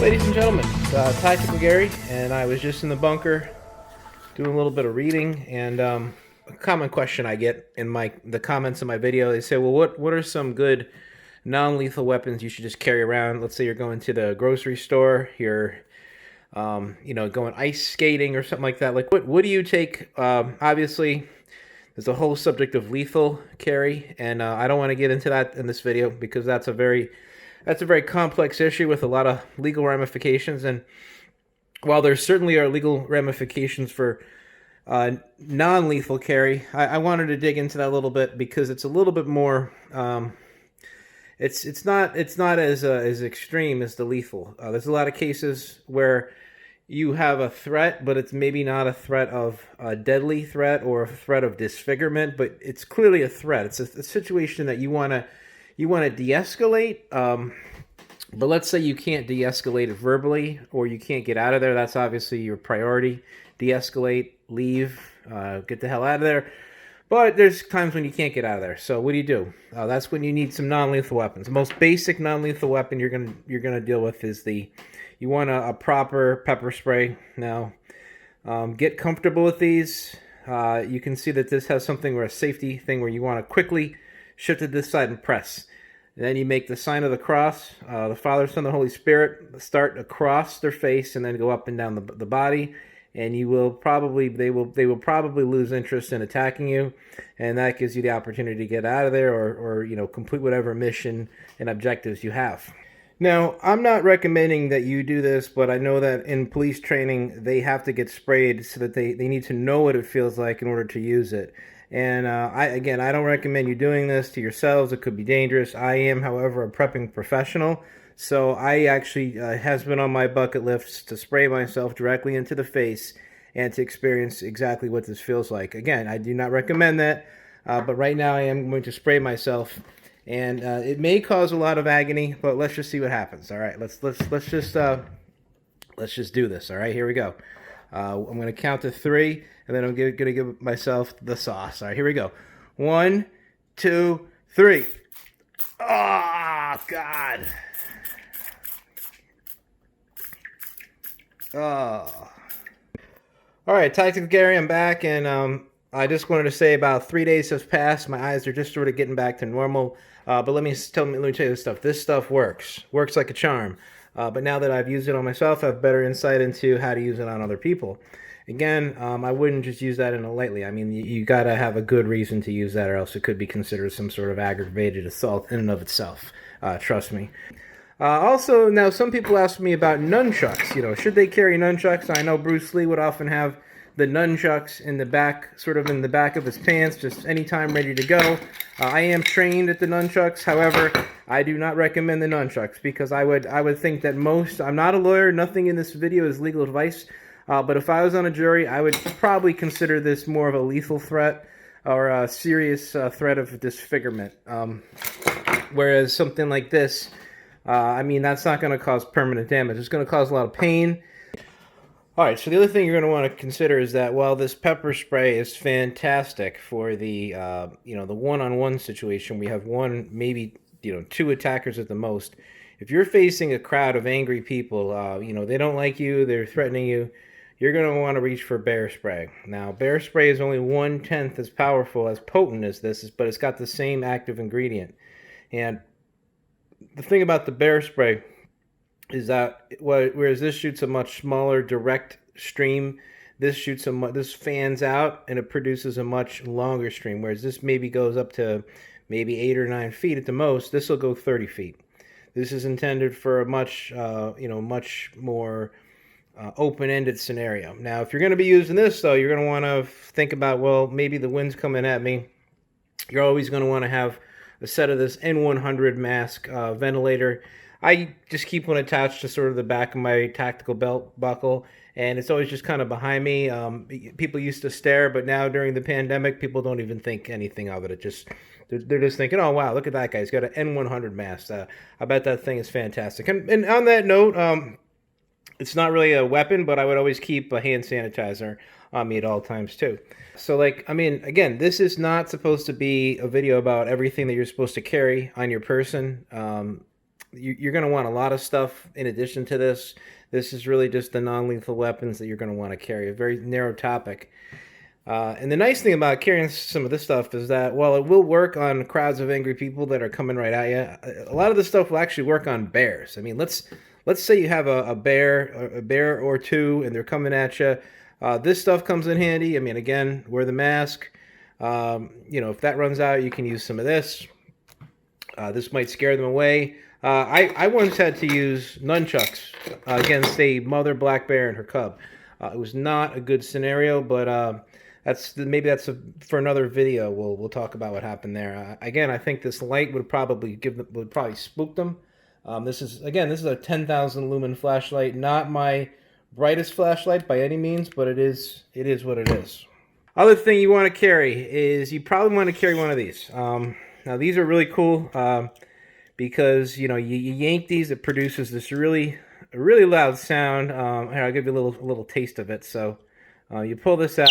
Ladies and gentlemen, it's Tactical Gary, and I was just in the bunker doing a little bit of reading, and a common question I get in the comments of my video, they say, well, what are some good non-lethal weapons you should just carry around? Let's say you're going to the grocery store, you're going ice skating or something like that. Like, what do you take? Obviously, there's a whole subject of lethal carry, and I don't want to get into that in this video because that's a very complex issue with a lot of legal ramifications. And while there certainly are legal ramifications for non-lethal carry, I wanted to dig into that a little bit because it's a little bit more. It's not as extreme as the lethal. There's a lot of cases where you have a threat, but it's maybe not a threat of a deadly threat or a threat of disfigurement, but it's clearly a threat. It's a situation that you want to de-escalate, but let's say you can't de-escalate it verbally, or you can't get out of there. That's obviously your priority. De-escalate, leave, get the hell out of there. But there's times when you can't get out of there. So what do? That's when you need some non-lethal weapons. The most basic non-lethal weapon you're gonna deal with is you want a proper pepper spray. Now, get comfortable with these. You can see that this has something where a safety thing where you want to quickly shift to this side and press. And then you make the sign of the cross, the Father, Son, the Holy Spirit, start across their face and then go up and down the body. And they will probably lose interest in attacking you, and that gives you the opportunity to get out of there or complete whatever mission and objectives you have. Now, I'm not recommending that you do this, but I know that in police training they have to get sprayed so that they need to know what it feels like in order to use it. And I don't recommend you doing this to yourselves. It could be dangerous. I am, however, a prepping professional. So I actually has been on my bucket list to spray myself directly into the face and to experience exactly what this feels like. Again, I do not recommend that, but right now I am going to spray myself, and it may cause a lot of agony, but let's just see what happens. All right, let's just do this. All right, here we go. I'm going to count to 3, and then I'm going to give myself the sauce. All right, here we go. 1, 2, 3. Oh, God. Oh. All right, Tactical Gary, I'm back, and I just wanted to say about 3 days have passed. My eyes are just sort of getting back to normal. But let me tell you this stuff. This stuff works like a charm. But now that I've used it on myself, I have better insight into how to use it on other people. Again, I wouldn't just use that lightly. I mean, you got to have a good reason to use that, or else it could be considered some sort of aggravated assault in and of itself. Trust me. Also, now some people ask me about nunchucks. Should they carry nunchucks? I know Bruce Lee would often have the nunchucks in the back, sort of in the back of his pants, just anytime ready to go. I am trained at the nunchucks. However, I do not recommend the nunchucks because I would think that I'm not a lawyer. Nothing in this video is legal advice. But if I was on a jury, I would probably consider this more of a lethal threat or a serious threat of disfigurement. Whereas something like this, that's not going to cause permanent damage. It's going to cause a lot of pain. All right, so the other thing you're going to want to consider is that while this pepper spray is fantastic for the the one-on-one situation, we have one, maybe 2 attackers at the most. If you're facing a crowd of angry people, they don't like you, they're threatening you, you're going to want to reach for bear spray. Now, bear spray is only 1/10 as powerful, as potent as this, but it's got the same active ingredient. And the thing about the bear spray is that whereas this shoots a much smaller direct stream, this fans out and it produces a much longer stream. Whereas this maybe goes up to maybe 8 or 9 feet at the most. This will go 30 feet. This is intended for a much more open-ended scenario. Now, if you're going to be using this, though, you're going to want to think about, well, maybe the wind's coming at me. You're always going to want to have a set of this N100 Mask ventilator. I just keep one attached to sort of the back of my tactical belt buckle, and it's always just kind of behind me. People used to stare, but now during the pandemic, people don't even think anything of it. They're just thinking, oh, wow, look at that guy. He's got an N100 Mask. I bet that thing is fantastic. And on that note, it's not really a weapon, but I would always keep a hand sanitizer on me at all times, too. So, again, this is not supposed to be a video about everything that you're supposed to carry on your person. you're going to want a lot of stuff in addition to this. This is really just the non-lethal weapons that you're going to want to carry. A very narrow topic. And the nice thing about carrying some of this stuff is that while it will work on crowds of angry people that are coming right at you, a lot of this stuff will actually work on bears. I mean, let's say you have a bear or two, and they're coming at you. This stuff comes in handy. I mean, again, wear the mask. If that runs out, you can use some of this. This might scare them away. I once had to use nunchucks against a mother black bear and her cub. It was not a good scenario, but maybe that's for another video. We'll talk about what happened there. Again, I think this light would probably spook them. This is a 10,000 lumen flashlight, not my brightest flashlight by any means, but it is what it is. Other thing you want to carry is you probably want to carry one of these. Now these are really cool because you yank these, it produces this really loud sound. Here, I'll give you a little taste of it. So you pull this out.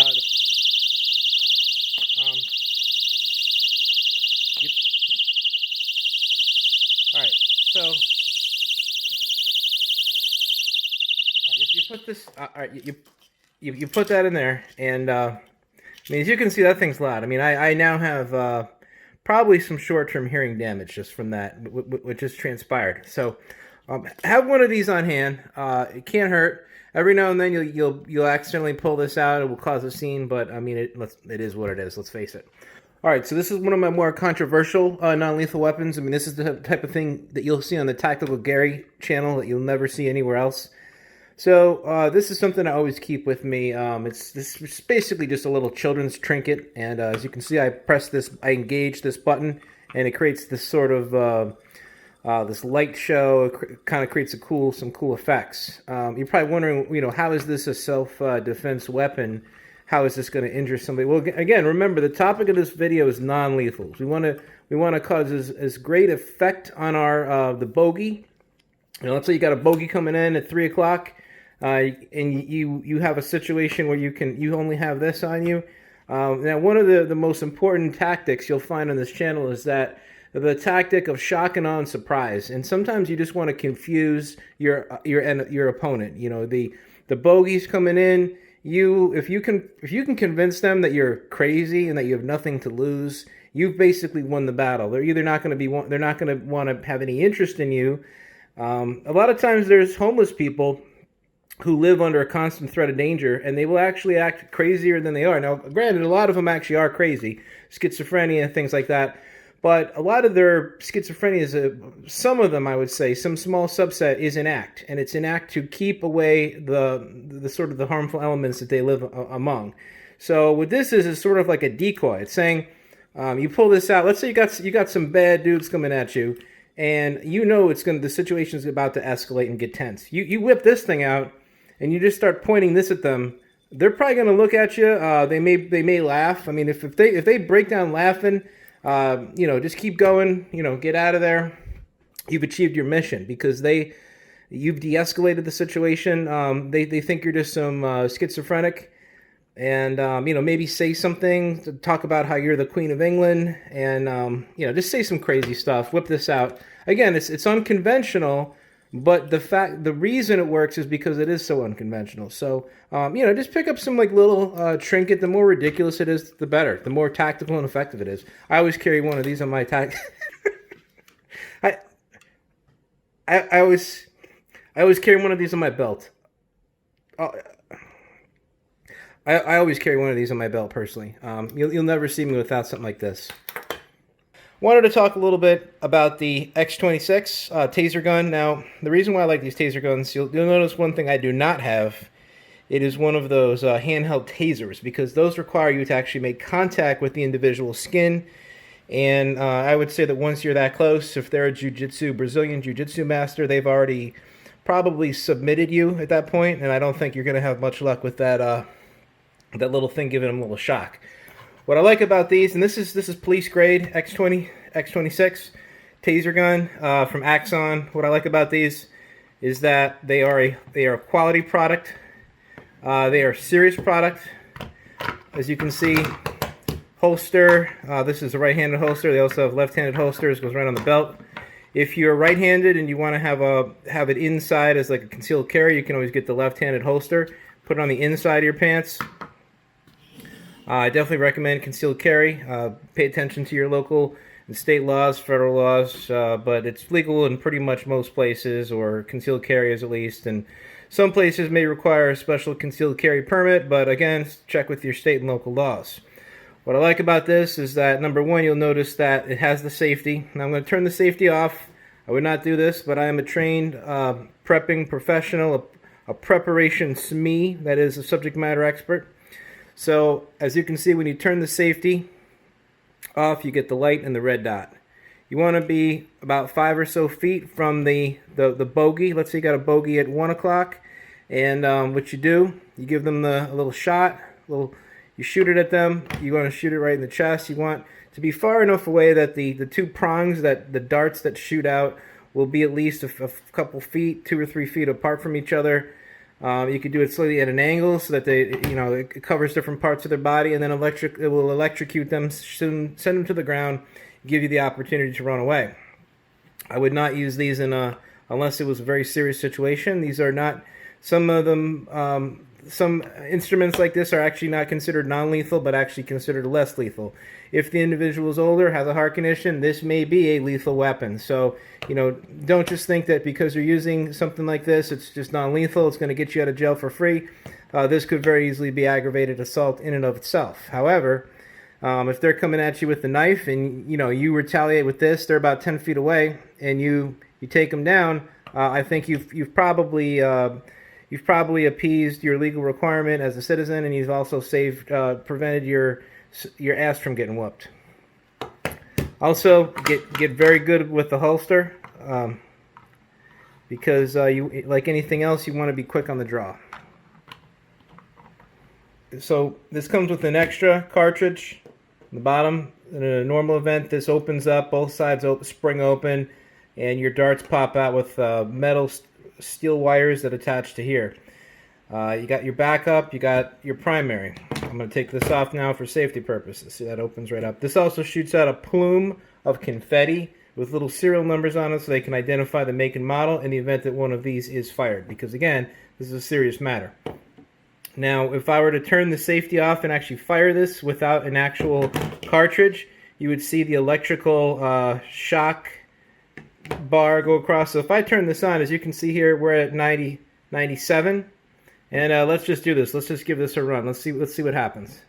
All right, so you put this. All right, you put that in there, and I mean, as you can see, that thing's loud. I mean, I now have probably some short-term hearing damage just from that, which has transpired. So have one of these on hand. It can't hurt. Every now and then you'll accidentally pull this out. It will cause a scene, but I mean, it is what it is. Let's face it. All right, so this is one of my more controversial non-lethal weapons. I mean, this is the type of thing that you'll see on the Tactical Gary channel that you'll never see anywhere else. So this is something I always keep with me. It's basically just a little children's trinket, and as you can see, I engage this button, and it creates this sort of this light show. It kind of creates some cool effects. You're probably wondering, how is this a self-defense weapon? How is this going to injure somebody? Well, again, remember the topic of this video is non-lethals. We want to cause as great effect on the bogey. Let's say you got a bogey coming in at 3 o'clock. And you have a situation where you only have this on you. Now, one of the most important tactics you'll find on this channel is that the tactic of shock and awe and surprise. And sometimes you just want to confuse your opponent. The bogey's coming in. If you can convince them that you're crazy and that you have nothing to lose, you've basically won the battle. They're either not going to want to have any interest in you. A lot of times there's homeless people who live under a constant threat of danger, and they will actually act crazier than they are. Now, granted, a lot of them actually are crazy, schizophrenia, things like that, but a lot of their schizophrenia some of them, I would say, some small subset is an act, and it's an act to keep away the sort of the harmful elements that they live among. So what this is sort of like a decoy. It's saying, you pull this out, let's say you got some bad dudes coming at you, and the situation is about to escalate and get tense. You whip this thing out, and you just start pointing this at them. They're probably going to look at you. They may laugh. I mean, if they break down laughing, just keep going. Get out of there. You've achieved your mission because you've de-escalated the situation. They think you're just some schizophrenic, and maybe say something to talk about how you're the Queen of England, and just say some crazy stuff. Whip this out. Again, it's unconventional. But the reason it works is because it is so unconventional. So, just pick up some little trinket. The more ridiculous it is, the better. The more tactical and effective it is. I always carry one of these on my I always carry one of these on my belt. I always carry one of these on my belt personally. You'll never see me without something like this. Wanted to talk a little bit about the X26 Tazer Gun. Now, the reason why I like these Tazer guns, you'll notice one thing I do not have. It is one of those handheld tasers, because those require you to actually make contact with the individual skin. And I would say that once you're that close, if they're a Brazilian jiu-jitsu master, they've already probably submitted you at that point, and I don't think you're going to have much luck with that little thing giving them a little shock. What I like about these, and this is police grade X26 Tazer gun from Axon. What I like about these is that they are a quality product. They are a serious product. As you can see, holster. This is a right-handed holster. They also have left-handed holsters. Goes right on the belt. If you're right-handed and you want to have it inside as like a concealed carry, you can always get the left-handed holster, put it on the inside of your pants. I definitely recommend concealed carry. Pay attention to your local and state laws, federal laws, but it's legal in pretty much most places, or concealed carriers at least, and some places may require a special concealed carry permit, but again, check with your state and local laws. What I like about this is that, number one, you'll notice that it has the safety. Now I'm going to turn the safety off. I would not do this, but I am a trained prepping professional, a preparation SME, that is a subject matter expert. So as you can see, when you turn the safety off, you get the light and the red dot. You want to be about 5 or so feet from the bogey. Let's say you got a bogey at 1 o'clock, and what you do, you give them a little shot, you shoot it at them. You want to shoot it right in the chest. You want to be far enough away that the two prongs, that the darts that shoot out, will be at least a couple feet, 2 or 3 feet apart from each other. You could do it slightly at an angle so that it covers different parts of their body, and then it will electrocute them, send them to the ground, give you the opportunity to run away. I would not use these unless it was a very serious situation. These are not, some of them, some instruments like this are actually not considered non-lethal, but actually considered less lethal. If the individual is older, has a heart condition, this may be a lethal weapon. So, don't just think that because you're using something like this, it's just non-lethal, it's going to get you out of jail for free. This could very easily be aggravated assault in and of itself. However, if they're coming at you with the knife and you retaliate with this, they're about 10 feet away, and you take them down, I think you've probably appeased your legal requirement as a citizen, and you've also prevented your ass from getting whooped. Also, get very good with the holster, because you, like anything else, you want to be quick on the draw. So this comes with an extra cartridge on the bottom. In a normal event, this opens up, both sides spring open, and your darts pop out with metal steel wires that attach to here. You got your backup, you got your primary. I'm going to take this off now for safety purposes. See, that opens right up. This also shoots out a plume of confetti with little serial numbers on it so they can identify the make and model in the event that one of these is fired, because again, this is a serious matter. Now, if I were to turn the safety off and actually fire this without an actual cartridge, you would see the electrical shock bar go across. So if I turn this on, as you can see here, we're at 97, and let's just do this. Let's just give this a run. Let's see what happens.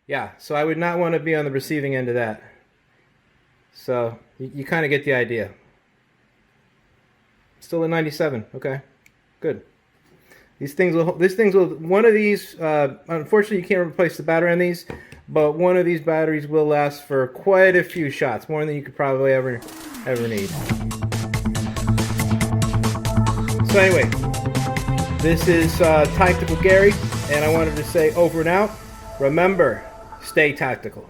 Yeah, so I would not want to be on the receiving end of that. So you kind of get the idea. Still at 97. Okay, good. These things will. One of these, unfortunately, you can't replace the battery on these, but one of these batteries will last for quite a few shots, more than you could probably ever need. So anyway, this is Tactical Gary, and I wanted to say over and out. Remember, stay tactical.